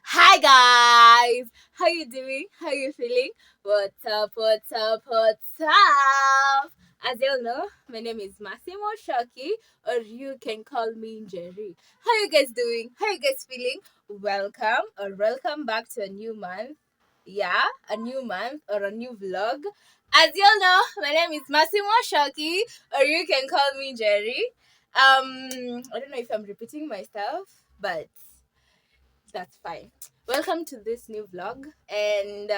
Hi guys, how you doing? How you feeling? What's up? What's up? What's up? As you all know, my name is Massimo Shoki, or you can call me Jerry. How you guys doing? How you guys feeling? Welcome back to a new month. Yeah, a new month or a new vlog. As you all know, my name is Massimo Shoki, or you can call me Jerry. I don't know if I'm repeating myself, but that's fine. Welcome to this new vlog, and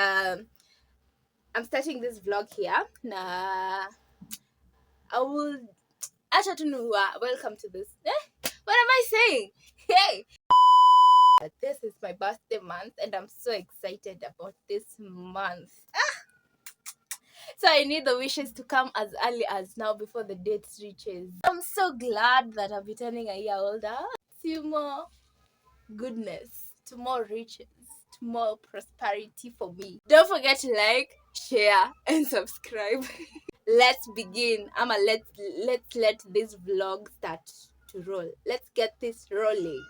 I'm starting this vlog here. I will acha tu welcome to this. What am I saying? Hey, this is my birthday month, and I'm so excited about this month. So I need the wishes to come as early as now before the date reaches. I'm so glad that I'll be turning a year older. See more goodness, to more riches, to more prosperity for me. Don't forget to like, share, and subscribe. Let's begin. Let's let this vlog start to roll. Let's get this rolling.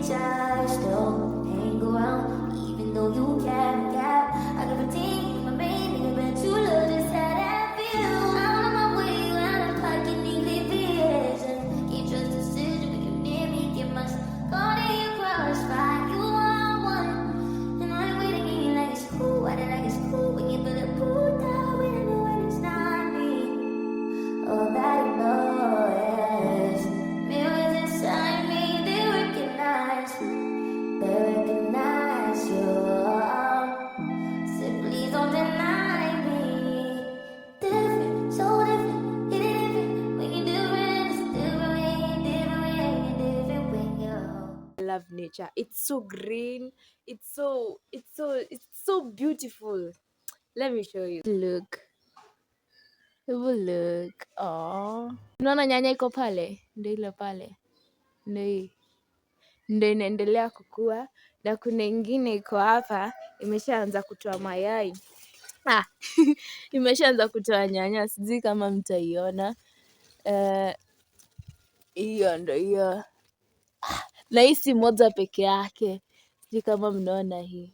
I still hang around, even though you can't cap. I give a team, my baby, but you look just how I feel. I'm on my way, I'm parking in the vision. Can't trust the decision when you near me, get my caught in your crossfire. You are one, and I'm waiting in you like it's cool. I don't like it's cool when you feel it pulled down when I know when it's not me. Oh, that you know is mirrors inside me, they recognize you. So please don't deny me. Different, so different, it is different. When you're different, it's different. When you're different, you're different when you're. I love nature. It's so green. It's so beautiful. Let me show you. Look. Look. Oh. Unaona nyanya iko pale? Ndio ile pale. Ndio hii. Ndio inaendelea kukua, na kuna ingine iko hapa imeshaanza kutoa mayai. Imeshaanza kutoa nyanya, sijui kama mtaiona. Hiyo ndo hiyo, na hii si moja peke yake, sijui kama mnaona hii.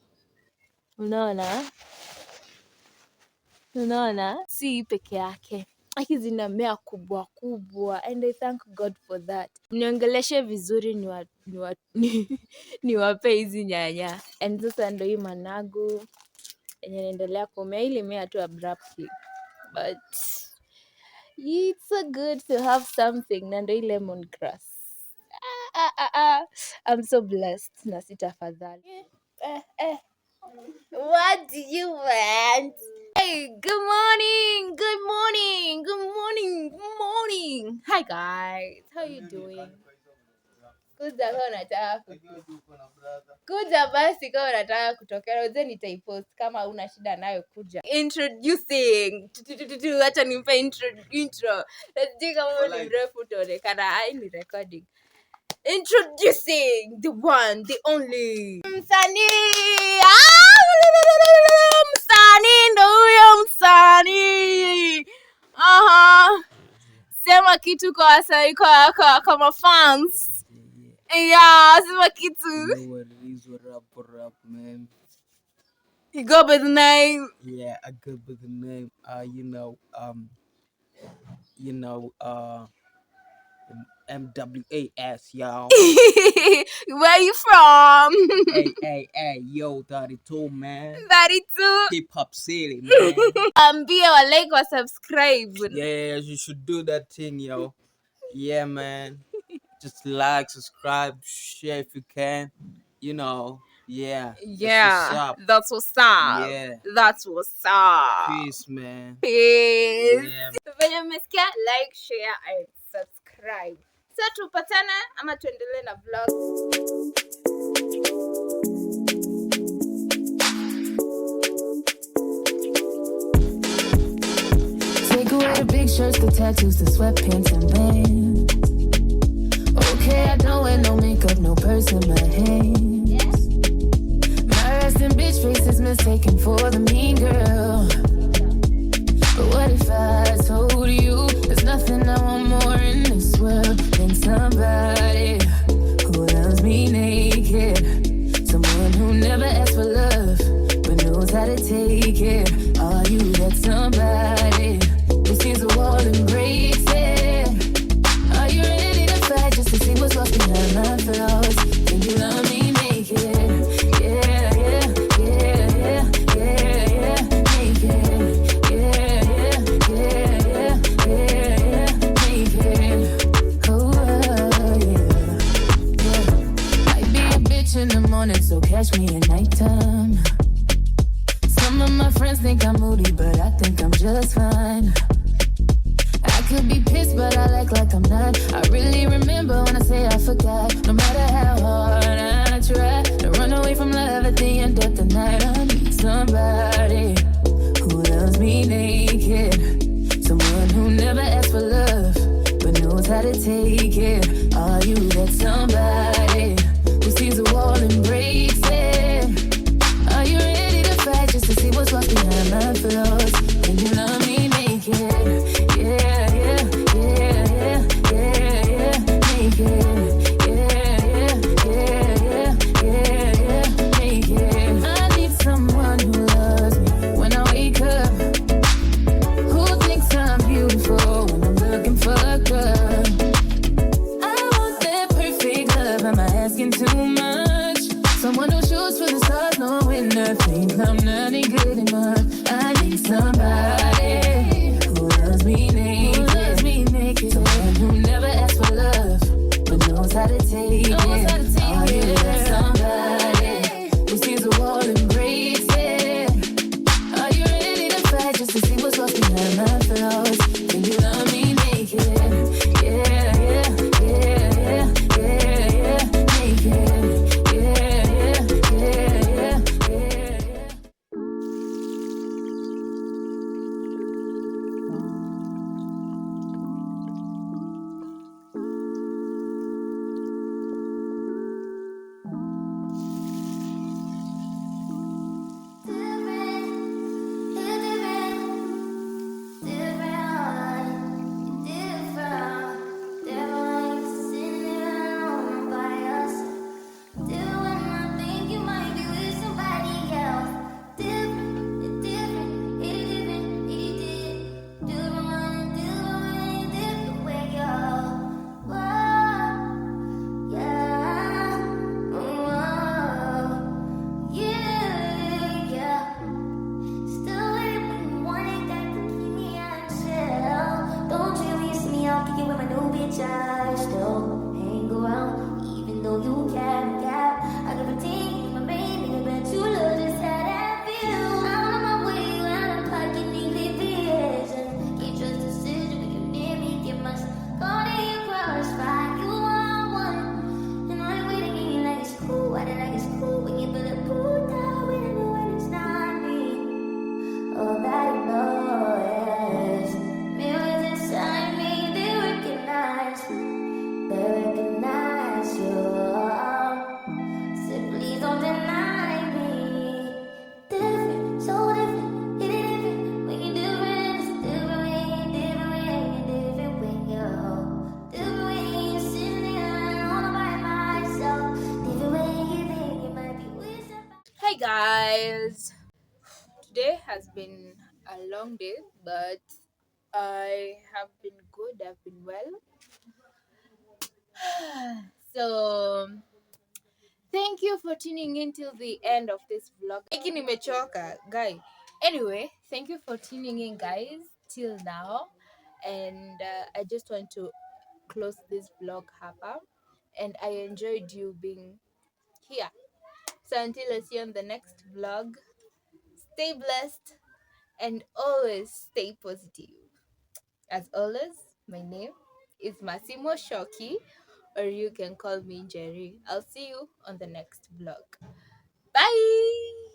Unaona, si hii peke yake, aki zinamea kubwa kubwa, and I thank God for that. Mniongeleshe vizuri niwape hizi nyanya. And sasa ndo hii managu yenye inaendelea kumea, ilimea tu abruptly, but it's so good to have something. Na ndo hii lemongrass. I'm so blessed na sitafadhali. What do you want? Hey, good morning, good morning, good morning, good morning. Hi guys, how you doing? Kuja kama unataka kuja basi, kama unataka kutokea uze nitaipost, kama una shida nayo kuja. Introducing. Acha nimpe intro. Sijui kama ni mrefu utaonekana. Ai, ni recording. Introducing the one, the only msanii. Msanii ndo huyo msanii. Sema kitu kwa wasanii, kwa mafans. Yeah, sema kitu. Rap, man. You go by the name. Yeah, I go by the name. MWAS, y'all. Where you from? Hey, yo, 32, man. 32. Hip Hop City, man. Be our like or subscribe. Yeah, you should do that thing, yo. Yeah, man. Just like, subscribe, share if you can. Yeah. That's what's Yeah, up. that's what's up. Yeah. That's what's up. Peace, man. Peace. Yeah. Venye mmesikia, like, share and subscribe. So tupatane ama tuendelee na vlog. Take away the big shirts, the tattoos, the sweatpants and bands. Okay, I don't wear no makeup, no purse in my hands. My resting bitch face is mistaken for the mean girl. But what if I told you there's nothing I want more in this world than somebody who loves me naked? Someone who never asks for love but knows how to take it. Are you that somebody who sees a wall and breaks it? Are you ready to fight just to see what's lost behind my flaws? Can you love me naked? Yeah, yeah, yeah, yeah, yeah, yeah, naked. Yeah, yeah, yeah, yeah, yeah, yeah, naked. Oh, yeah, yeah. Might be a bitch in the morning, so catch me at nighttime. Some of my friends think I'm moody, but I think I'm just fine. I could be pissed, but I like I'm not. I really remember when I say I forgot. No matter how hard I try to run away from love at the end of the night, I need somebody who loves me naked. Someone who never asks for love, but knows how to take it. Are you that somebody who sees a wall and breaks it? Are you ready to fight just to see what's lost behind my flaws? Can you love me naked? Yeah, yeah, yeah, yeah, yeah, yeah, naked. Yeah, yeah, yeah, yeah, yeah, yeah, naked. I need someone who loves me when I wake up, who thinks I'm beautiful when I'm looking fucked up. I want that perfect love, am I asking too much? Someone who shoots for the stars, knowing nothing, I'm not ain't good enough. I need somebody who loves me naked, someone who never asks for love, but knows how to take it. Are you that somebody who sees a wall and breaks it? Are you ready to fight just to see what's lost behind my flaws? Can you love me naked? Yeah, yeah, yeah, yeah, yeah, yeah, naked. Yeah, yeah, yeah, yeah, yeah, yeah. I still hang around, even though you cap. I give a team, my baby, I bet you love just how that feel. I'm on my way, out of pocket, neatly vision. Can't trust decision when you near me, get my caught in your crossfire. You are one, and I'm waiting, and you like it's cool. I did like it's cool when you put a pool down, waiting when it's not me. Oh, that you know, yes. Mirrors inside me, they recognize you. So please don't deny me. Different, so different, it ain't different when you're different. It's different when you're different when you're different when you're sitting there all by myself. Different when you think you might be with somebody. Hey guys, today has been a long day, but I have been good. I've been well. So thank you for tuning in till the end of this vlog. Hiki nimechoka, guy. Anyway, thank you for tuning in, guys, till now. And I just want to close this vlog hapa. And I enjoyed you being here. So until I see you on the next vlog, stay blessed and always stay positive. As always, my name is Massimo Shoki, or you can call me Jerry. I'll see you on the next vlog. Bye!